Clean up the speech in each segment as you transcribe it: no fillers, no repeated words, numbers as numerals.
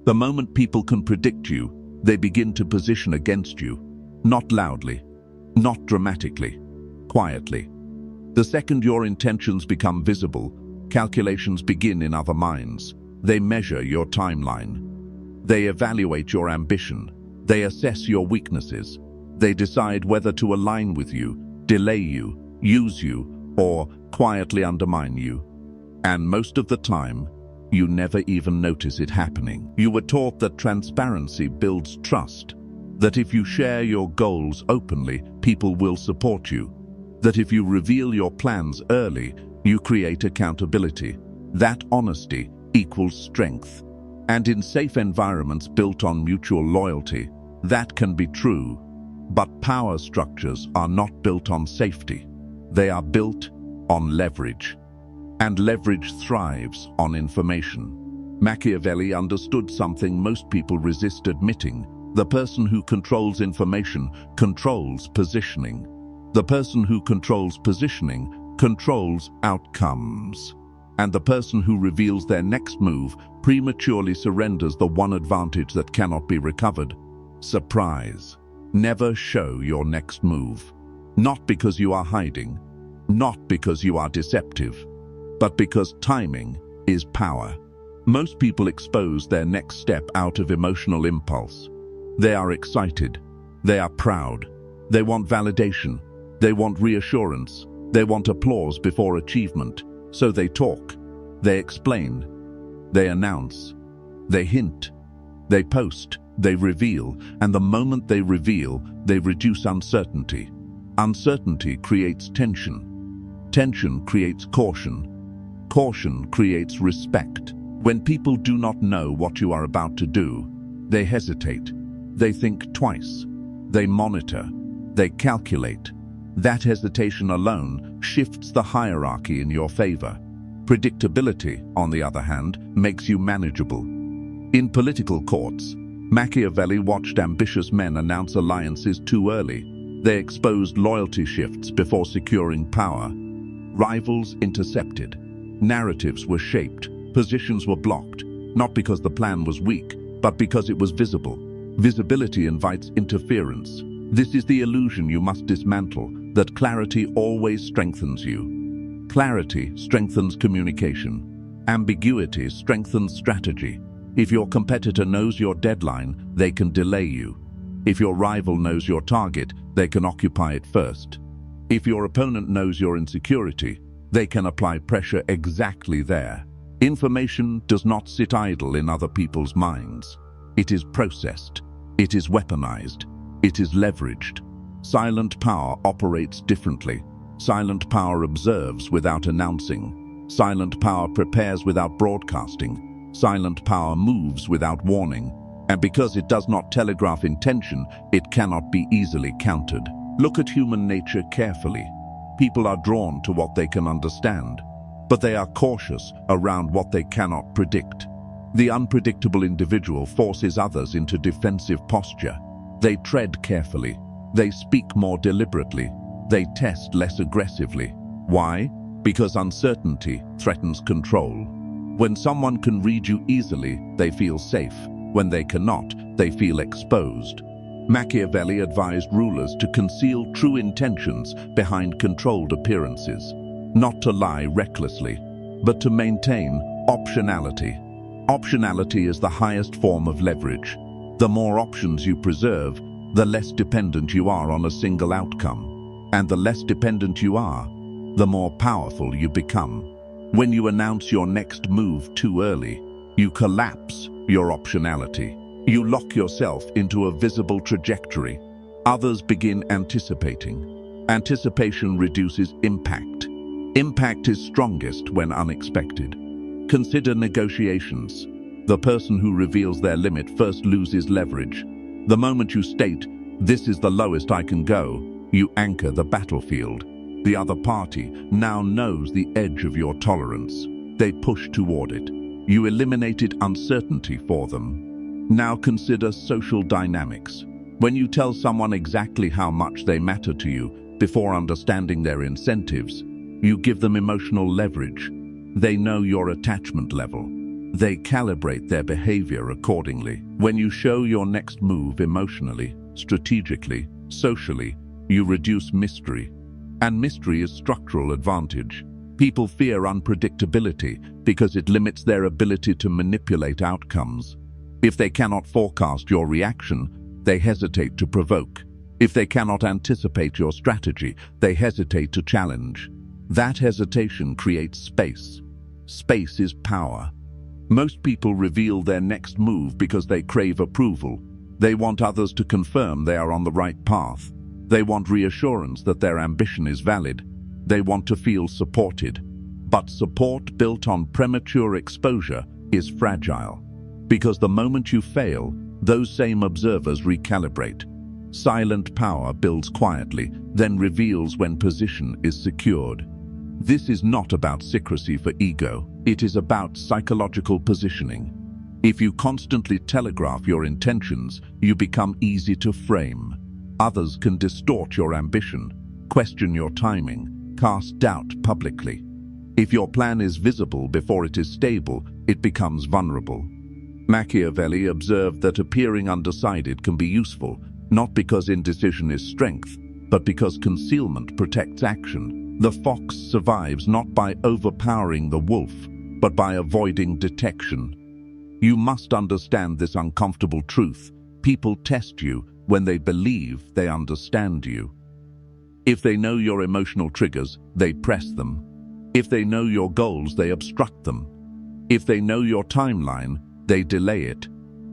The moment people can predict you, they begin to position against you. Not loudly, not dramatically, quietly. The second your intentions become visible, calculations begin in other minds. They measure your timeline. They evaluate your ambition. They assess your weaknesses. They decide whether to align with you, delay you, use you, or quietly undermine you. And most of the time, you never even notice it happening. You were taught that transparency builds trust, that if you share your goals openly, people will support you, that if you reveal your plans early, you create accountability. That honesty equals strength. And in safe environments built on mutual loyalty, that can be true. But power structures are not built on safety. They are built on leverage. And leverage thrives on information. Machiavelli understood something most people resist admitting. The person who controls information controls positioning. The person who controls positioning controls outcomes. And the person who reveals their next move prematurely surrenders the one advantage that cannot be recovered: surprise. Never show your next move. Not because you are hiding, not because you are deceptive, but because timing is power. Most people expose their next step out of emotional impulse. They are excited. They are proud. They want validation. They want reassurance. They want applause before achievement. So they talk. They explain. They announce. They hint. They post. They reveal. And the moment they reveal, they reduce uncertainty. Uncertainty creates tension. Tension creates caution. Caution creates respect. When people do not know what you are about to do, they hesitate. They think twice. They monitor. They calculate. That hesitation alone shifts the hierarchy in your favor. Predictability, on the other hand, makes you manageable. In political courts, Machiavelli watched ambitious men announce alliances too early. They exposed loyalty shifts before securing power. Rivals intercepted. Narratives were shaped. Positions were blocked, not because the plan was weak, but because it was visible. Visibility invites interference. This is the illusion you must dismantle, that clarity always strengthens you. Clarity strengthens communication. Ambiguity strengthens strategy. If your competitor knows your deadline, they can delay you. If your rival knows your target, they can occupy it first. If your opponent knows your insecurity, they can apply pressure exactly there. Information does not sit idle in other people's minds. It is processed. It is weaponized. It is leveraged. Silent power operates differently. Silent power observes without announcing. Silent power prepares without broadcasting. Silent power moves without warning. And because it does not telegraph intention, it cannot be easily countered. Look at human nature carefully. People are drawn to what they can understand, but they are cautious around what they cannot predict. The unpredictable individual forces others into defensive posture. They tread carefully. They speak more deliberately. They test less aggressively. Why? Because uncertainty threatens control. When someone can read you easily, they feel safe. When they cannot, they feel exposed. Machiavelli advised rulers to conceal true intentions behind controlled appearances, not to lie recklessly, but to maintain optionality. Optionality is the highest form of leverage. The more options you preserve, the less dependent you are on a single outcome. And the less dependent you are, the more powerful you become. When you announce your next move too early, you collapse your optionality. You lock yourself into a visible trajectory. Others begin anticipating. Anticipation reduces impact. Impact is strongest when unexpected. Consider negotiations. The person who reveals their limit first loses leverage. The moment you state, "This is the lowest I can go," you anchor the battlefield. The other party now knows the edge of your tolerance. They push toward it. You eliminated uncertainty for them. Now consider social dynamics. When you tell someone exactly how much they matter to you before understanding their incentives, you give them emotional leverage. They know your attachment level. They calibrate their behavior accordingly. When you show your next move emotionally, strategically, socially, you reduce mystery. And mystery is structural advantage. People fear unpredictability because it limits their ability to manipulate outcomes. If they cannot forecast your reaction, they hesitate to provoke. If they cannot anticipate your strategy, they hesitate to challenge. That hesitation creates space. Space is power. Most people reveal their next move because they crave approval. They want others to confirm they are on the right path. They want reassurance that their ambition is valid. They want to feel supported. But support built on premature exposure is fragile. Because the moment you fail, those same observers recalibrate. Silent power builds quietly, then reveals when position is secured. This is not about secrecy for ego. It is about psychological positioning. If you constantly telegraph your intentions, you become easy to frame. Others can distort your ambition, question your timing, cast doubt publicly. If your plan is visible before it is stable, it becomes vulnerable. Machiavelli observed that appearing undecided can be useful, not because indecision is strength, but because concealment protects action. The fox survives not by overpowering the wolf, but by avoiding detection. You must understand this uncomfortable truth. People test you when they believe they understand you. If they know your emotional triggers, they press them. If they know your goals, they obstruct them. If they know your timeline, they delay it.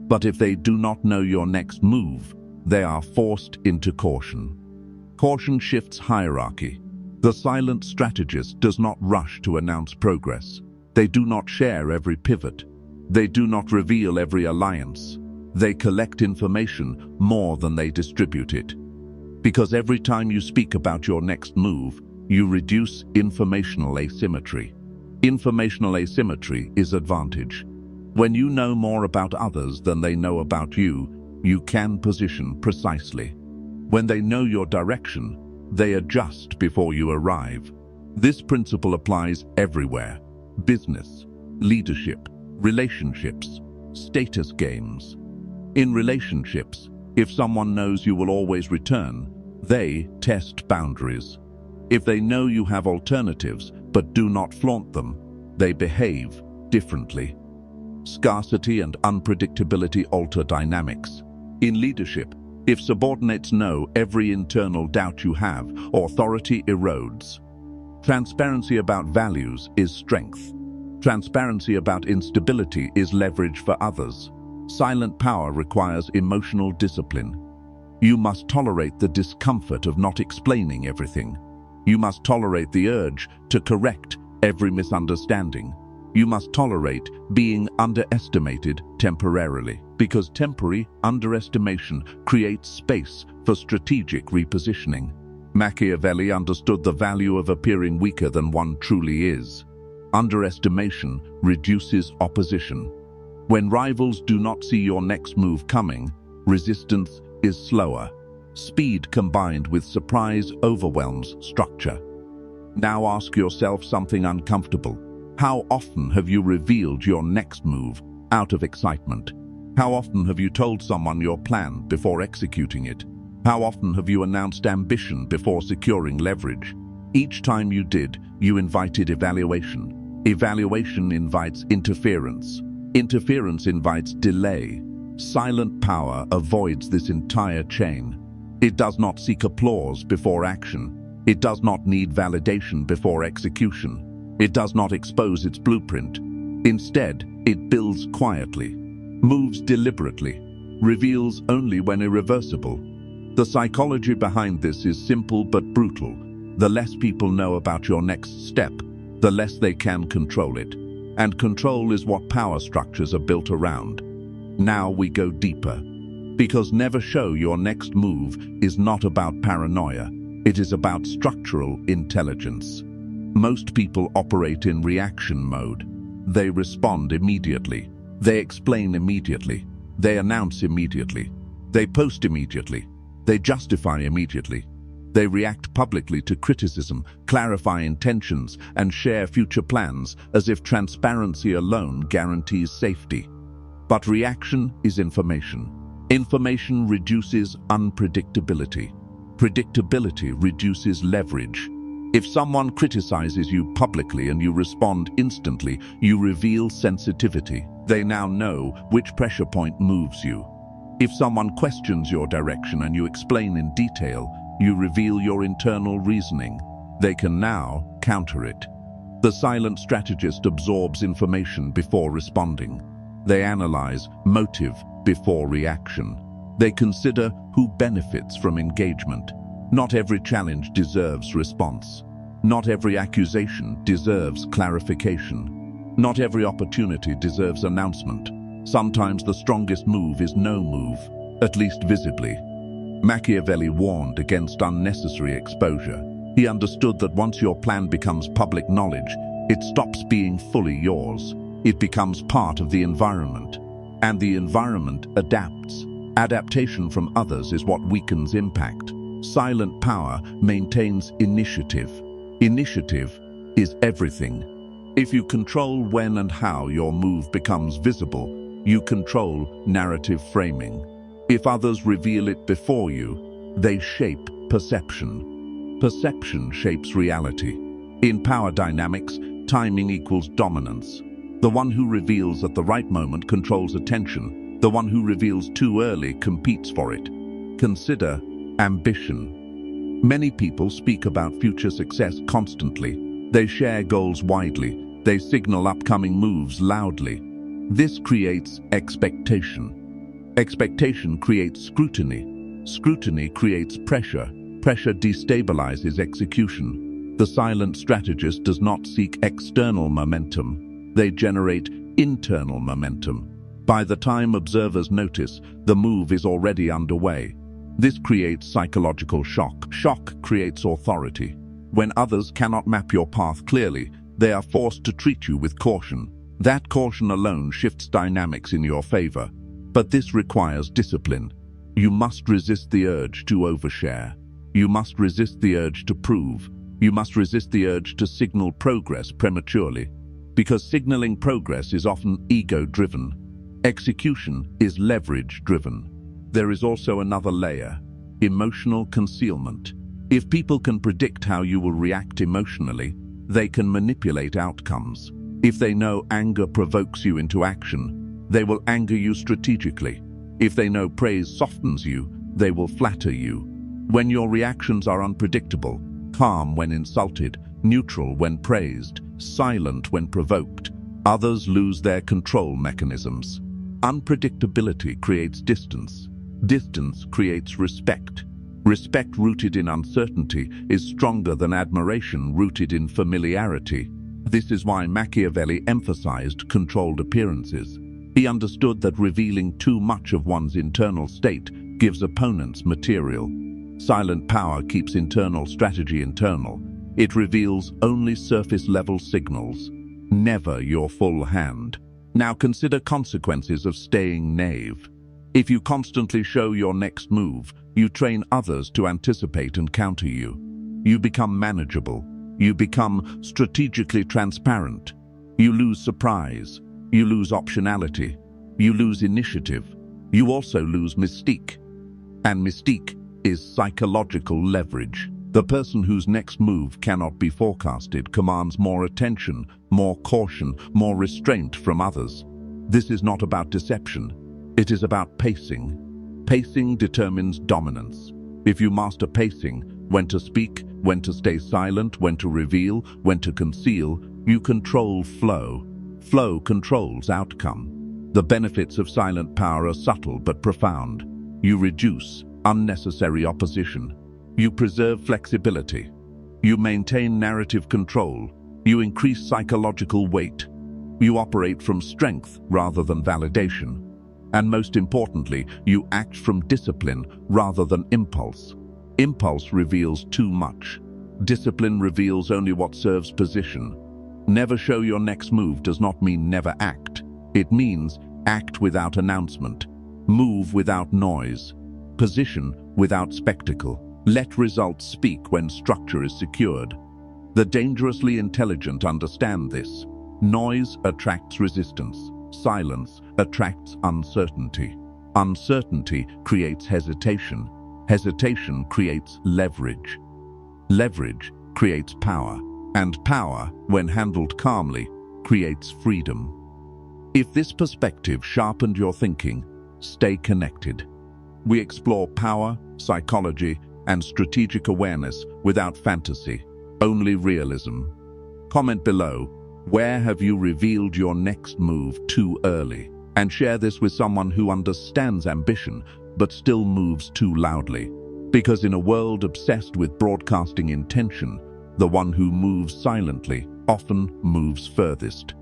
But if they do not know your next move, they are forced into caution. Caution shifts hierarchy. The silent strategist does not rush to announce progress. They do not share every pivot. They do not reveal every alliance. They collect information more than they distribute it. Because every time you speak about your next move, you reduce informational asymmetry. Informational asymmetry is advantage. When you know more about others than they know about you, you can position precisely. When they know your direction, they adjust before you arrive. This principle applies everywhere: business, leadership, relationships, status games. In relationships, if someone knows you will always return, they test boundaries. If they know you have alternatives but do not flaunt them, they behave differently. Scarcity and unpredictability alter dynamics. In leadership, if subordinates know every internal doubt you have, authority erodes. Transparency about values is strength. Transparency about instability is leverage for others. Silent power requires emotional discipline. You must tolerate the discomfort of not explaining everything. You must tolerate the urge to correct every misunderstanding. You must tolerate being underestimated temporarily, because temporary underestimation creates space for strategic repositioning. Machiavelli understood the value of appearing weaker than one truly is. Underestimation reduces opposition. When rivals do not see your next move coming, resistance is slower. Speed combined with surprise overwhelms structure. Now ask yourself something uncomfortable. How often have you revealed your next move out of excitement? How often have you told someone your plan before executing it? How often have you announced ambition before securing leverage? Each time you did, you invited evaluation. Evaluation invites interference. Interference invites delay. Silent power avoids this entire chain. It does not seek applause before action. It does not need validation before execution. It does not expose its blueprint. Instead, it builds quietly, moves deliberately, reveals only when irreversible. The psychology behind this is simple but brutal. The less people know about your next step, the less they can control it. And control is what power structures are built around. Now we go deeper. Because never show your next move is not about paranoia. It is about structural intelligence. Most people operate in reaction mode. They respond immediately. They explain immediately. They announce immediately. They post immediately. They justify immediately. They react publicly to criticism, clarify intentions, and share future plans as if transparency alone guarantees safety. But reaction is information. Information reduces unpredictability. Predictability reduces leverage. If someone criticizes you publicly and you respond instantly, you reveal sensitivity. They now know which pressure point moves you. If someone questions your direction and you explain in detail, you reveal your internal reasoning. They can now counter it. The silent strategist absorbs information before responding. They analyze motive before reaction. They consider who benefits from engagement. Not every challenge deserves response. Not every accusation deserves clarification. Not every opportunity deserves announcement. Sometimes the strongest move is no move, at least visibly. Machiavelli warned against unnecessary exposure. He understood that once your plan becomes public knowledge, it stops being fully yours. It becomes part of the environment. And the environment adapts. Adaptation from others is what weakens impact. Silent power maintains initiative. Initiative is everything. If you control when and how your move becomes visible, you control narrative framing. If others reveal it before you, they shape perception. Perception shapes reality. In power dynamics, timing equals dominance. The one who reveals at the right moment controls attention. The one who reveals too early competes for it. Consider ambition. Many people speak about future success constantly. They share goals widely. They signal upcoming moves loudly. This creates expectation. Expectation creates scrutiny. Scrutiny creates pressure. Pressure destabilizes execution. The silent strategist does not seek external momentum. They generate internal momentum. By the time observers notice, the move is already underway. This creates psychological shock. Shock creates authority. When others cannot map your path clearly, they are forced to treat you with caution. That caution alone shifts dynamics in your favor. But this requires discipline. You must resist the urge to overshare. You must resist the urge to prove. You must resist the urge to signal progress prematurely. Because signaling progress is often ego-driven. Execution is leverage-driven. There is also another layer: emotional concealment. If people can predict how you will react emotionally, they can manipulate outcomes. If they know anger provokes you into action, they will anger you strategically. If they know praise softens you, they will flatter you. When your reactions are unpredictable, calm when insulted, neutral when praised, silent when provoked, others lose their control mechanisms. Unpredictability creates distance. Distance creates respect. Respect rooted in uncertainty is stronger than admiration rooted in familiarity. This is why Machiavelli emphasized controlled appearances. He understood that revealing too much of one's internal state gives opponents material. Silent power keeps internal strategy internal. It reveals only surface-level signals, never your full hand. Now consider consequences of staying naive. If you constantly show your next move, you train others to anticipate and counter you. You become manageable. You become strategically transparent. You lose surprise. You lose optionality. You lose initiative. You also lose mystique. And mystique is psychological leverage. The person whose next move cannot be forecasted commands more attention, more caution, more restraint from others. This is not about deception. It is about pacing. Pacing determines dominance. If you master pacing, when to speak, when to stay silent, when to reveal, when to conceal, you control flow. Flow controls outcome. The benefits of silent power are subtle but profound. You reduce unnecessary opposition. You preserve flexibility. You maintain narrative control. You increase psychological weight. You operate from strength rather than validation. And most importantly, you act from discipline rather than impulse. Impulse reveals too much. Discipline reveals only what serves position. Never show your next move does not mean never act. It means act without announcement. Move without noise. Position without spectacle. Let results speak when structure is secured. The dangerously intelligent understand this. Noise attracts resistance. Silence attracts uncertainty. Uncertainty creates hesitation. Hesitation creates leverage. Leverage creates power. And power, when handled calmly, creates freedom. If this perspective sharpened your thinking, stay connected. We explore power, psychology, and strategic awareness without fantasy, only realism. Comment below, where have you revealed your next move too early? And share this with someone who understands ambition but still moves too loudly. Because in a world obsessed with broadcasting intention, the one who moves silently often moves furthest.